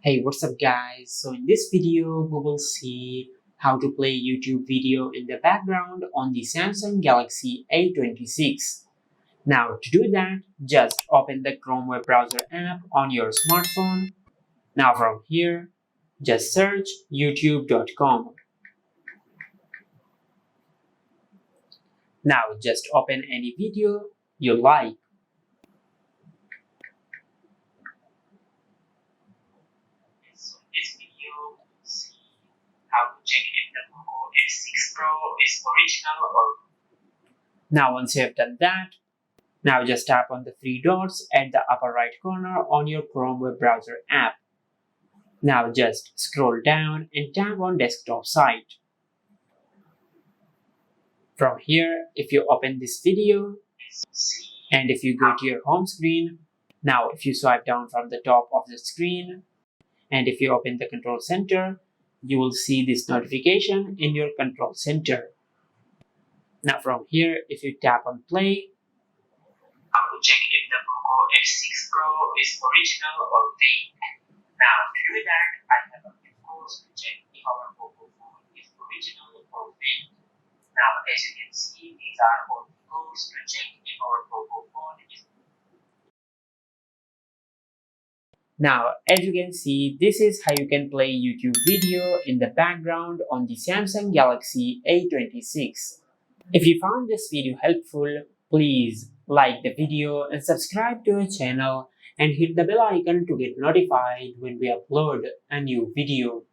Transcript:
Hey, what's up guys? So in this video, we will see how to play YouTube video in the background on the Samsung Galaxy A26. Now to do that, just open the Chrome web browser app on your smartphone. Now from here, just search youtube.com. Now just open any video you like. How to check if the Mobileinto A26 Pro is original or. Now once you have done that, now just tap on the three dots at the upper right corner on your Chrome web browser app. Now just scroll down and tap on desktop site. From here, if you open this video and if you go to your home screen, now if you swipe down from the top of the screen and if you open the control center, you will see this notification in your control center. Now from here, if you tap on play, How to check if the Mobileinto F6 Pro is original or fake. Now to do that, I have a few codes to check if our mobile phone is original or fake. Now as you can see, these are all the codes to check if our mobile phone is. Now, as you can see, this is how you can play YouTube video in the background on the Samsung Galaxy A26. If you found this video helpful, please like the video and subscribe to our channel and hit the bell icon to get notified when we upload a new video.